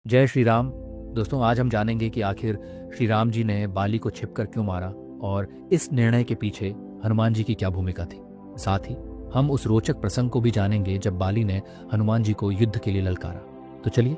जय श्री राम। दोस्तों, आज हम जानेंगे कि आखिर श्री राम जी ने बाली को छिपकर क्यों मारा और इस निर्णय के पीछे हनुमान जी की क्या भूमिका थी। साथ ही हम उस रोचक प्रसंग को भी जानेंगे जब बाली ने हनुमान जी को युद्ध के लिए ललकारा। तो चलिए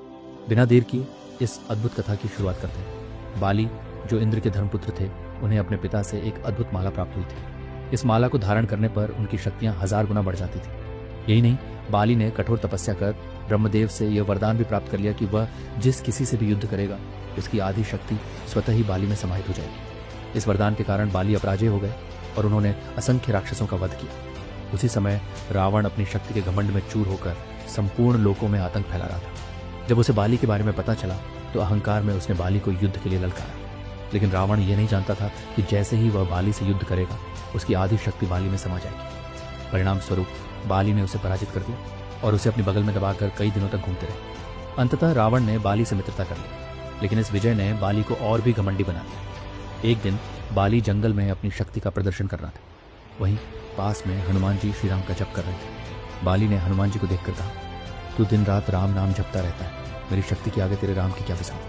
बिना देर किए इस अद्भुत कथा की शुरुआत करते हैं। बाली, जो इंद्र के धर्मपुत्र थे, उन्हें अपने पिता से एक अद्भुत माला प्राप्त हुई थी। इस माला को धारण करने पर उनकी शक्तियां 1000 गुना बढ़ जाती थी। यही नहीं, बाली ने कठोर तपस्या कर ब्रह्मदेव से यह वरदान भी प्राप्त कर लिया कि वह जिस किसी से भी युद्ध करेगा, उसकी आधी शक्ति स्वतः ही बाली में समाहित हो जाएगी। इस वरदान के कारण बाली अपराजय हो गए और उन्होंने असंख्य राक्षसों का वध किया। उसी समय रावण अपनी शक्ति के घमंड में चूर होकर संपूर्ण लोकों में आतंक फैला रहा था। जब उसे बाली के बारे में पता चला तो अहंकार में उसने बाली को युद्ध के लिए ललकारा। लेकिन रावण यह नहीं जानता था कि जैसे ही वह बाली से युद्ध करेगा, उसकी आधी शक्ति बाली में समा जाएगी। परिणाम स्वरूप बाली ने उसे पराजित कर दिया और उसे अपनी बगल में दबाकर कई दिनों तक घूमते रहे। अंततः रावण ने बाली से मित्रता कर ली, लेकिन इस विजय ने बाली को और भी घमंडी बना दिया। एक दिन बाली जंगल में अपनी शक्ति का प्रदर्शन कर रहा था। वहीं पास में हनुमान जी श्री राम का जप कर रहे थे। बाली ने हनुमान जी को देखकर कहा, तू दिन रात राम नाम जपता रहता है, मेरी शक्ति के आगे तेरे राम की क्या बिसाऊं।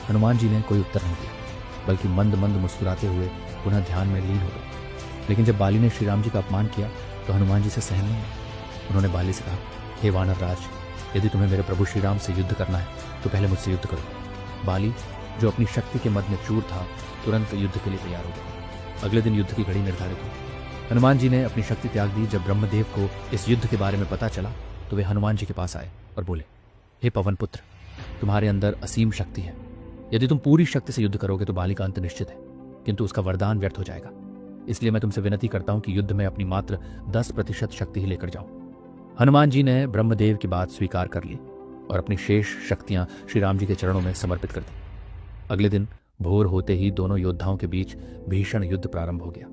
हनुमान जी ने कोई उत्तर नहीं दिया, बल्कि मंद मंद मुस्कुराते हुए पुनः ध्यान में लीन हो गए। लेकिन जब बाली ने श्री राम जी का अपमान किया तो हनुमान जी से सहन नहीं हुआ। उन्होंने बाली से कहा, हे वानर राज, यदि तुम्हें मेरे प्रभु श्री राम से युद्ध करना है तो पहले मुझसे युद्ध करो। बाली, जो अपनी शक्ति के मद में चूर था, तुरंत युद्ध के लिए तैयार हो गया। अगले दिन युद्ध की घड़ी निर्धारित हुई। हनुमान जी ने अपनी शक्ति त्याग दी। जब ब्रह्मदेव को इस युद्ध के बारे में पता चला तो वे हनुमान जी के पास आए और बोले, हे पवन पुत्र, तुम्हारे अंदर असीम शक्ति है। यदि तुम पूरी शक्ति से युद्ध करोगे तो बाली का अंत निश्चित है, किंतु उसका वरदान व्यर्थ हो जाएगा। इसलिए मैं तुमसे विनती करता हूं कि युद्ध में अपनी मात्र 10% शक्ति ही लेकर जाओ। हनुमान जी ने ब्रह्मदेव की बात स्वीकार कर ली और अपनी शेष शक्तियां श्री राम जी के चरणों में समर्पित कर दी। अगले दिन भोर होते ही दोनों योद्धाओं के बीच भीषण युद्ध प्रारंभ हो गया।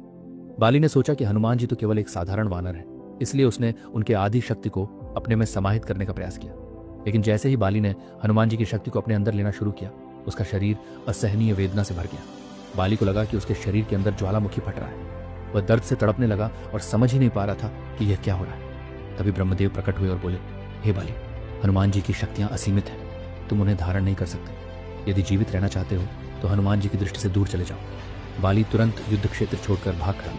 बाली ने सोचा कि हनुमान जी तो केवल एक साधारण वानर है, इसलिए उसने उनके आधी शक्ति को अपने में समाहित करने का प्रयास किया। लेकिन जैसे ही बाली ने हनुमान जी की शक्ति को अपने अंदर लेना शुरू किया, उसका शरीर असहनीय वेदना से भर गया। बाली को लगा कि उसके शरीर के अंदर ज्वालामुखी फट रहा है। वह दर्द से तड़पने लगा और समझ ही नहीं पा रहा था कि यह क्या हो रहा है। तभी ब्रह्मदेव प्रकट हुए और बोले, हे बाली, हनुमान जी की शक्तियां असीमित हैं, तुम उन्हें धारण नहीं कर सकते। यदि जीवित रहना चाहते हो तो हनुमान जी की दृष्टि से दूर चले जाओ। बाली तुरंत युद्ध क्षेत्र छोड़कर भाग खड़ा।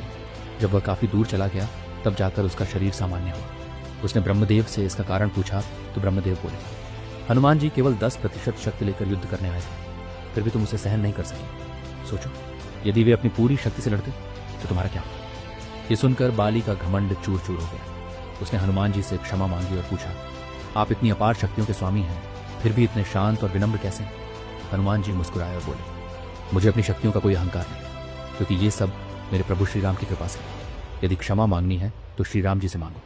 जब वह काफी दूर चला गया तब जाकर उसका शरीर सामान्य हुआ। उसने ब्रह्मदेव से इसका कारण पूछा तो ब्रह्मदेव बोले, हनुमान जी केवल 10% शक्ति लेकर युद्ध करने आए थे, फिर भी तुम उसे सहन नहीं कर सके। सोचो, यदि वे अपनी पूरी शक्ति से लड़ते तो तुम्हारा क्या होता। ये सुनकर बाली का घमंड चूर चूर हो गया। उसने हनुमान जी से क्षमा मांगी और पूछा, आप इतनी अपार शक्तियों के स्वामी हैं, फिर भी इतने शांत और विनम्र कैसे हैं। हनुमान जी मुस्कुराए और बोले, मुझे अपनी शक्तियों का कोई अहंकार नहीं, क्योंकि ये सब मेरे प्रभु श्री राम की कृपा से। यदि क्षमा मांगनी है तो श्री राम जी से मांगो,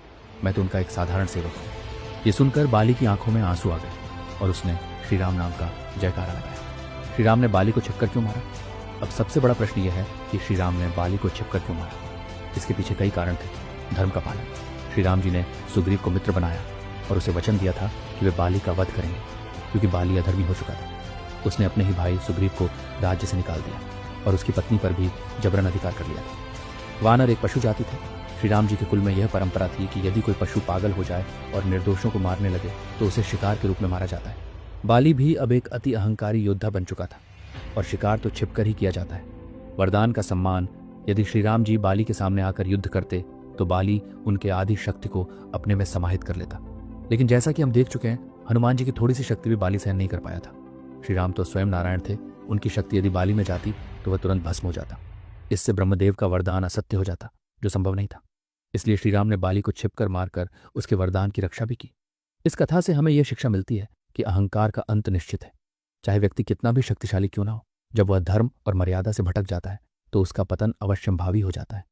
मैं तो उनका एक साधारण सेवक हूँ। ये सुनकर बाली की आंखों में आंसू आ गए और उसने श्री राम नाम का जयकारा लगाया। श्री राम ने बाली को छिपकर क्यों मारा? अब सबसे बड़ा प्रश्न यह है कि श्री राम ने बाली को छिपकर क्यों मारा। इसके पीछे कई कारण थे। धर्म का पालन। श्री राम जी ने सुग्रीव को मित्र बनाया और उसे वचन दिया था कि वे बाली का वध करेंगे, क्योंकि बाली अधर्मी हो चुका था। उसने अपने ही भाई सुग्रीव को राज्य से निकाल दिया और उसकी पत्नी पर भी जबरन अधिकार कर लिया था। वानर एक पशु जाति थे। श्री राम जी के कुल में यह परंपरा थी कि यदि कोई पशु पागल हो जाए और निर्दोषों को मारने लगे तो उसे शिकार के रूप में मारा जाता है। बाली भी अब एक अति अहंकारी योद्धा बन चुका था और शिकार तो छिपकर ही किया जाता है। वरदान का सम्मान, यदि श्री राम जी बाली के सामने आकर युद्ध करते तो बाली उनके आधी शक्ति को अपने में समाहित कर लेता। लेकिन जैसा कि हम देख चुके हैं, हनुमान जी की थोड़ी सी शक्ति भी बाली सहन नहीं कर पाया था। श्री राम तो स्वयं नारायण थे, उनकी शक्ति यदि बाली में जाती तो वह तुरंत भस्म हो जाता। इससे ब्रह्मदेव का वरदान असत्य हो जाता, जो संभव नहीं था। इसलिए श्री राम ने बाली को छिपकर मारकर उसके वरदान की रक्षा भी की। इस कथा से हमें यह शिक्षा मिलती है कि अहंकार का अंत निश्चित है। चाहे व्यक्ति कितना भी शक्तिशाली क्यों ना हो, जब वह धर्म और मर्यादा से भटक जाता है तो उसका पतन अवश्यंभावी हो जाता है।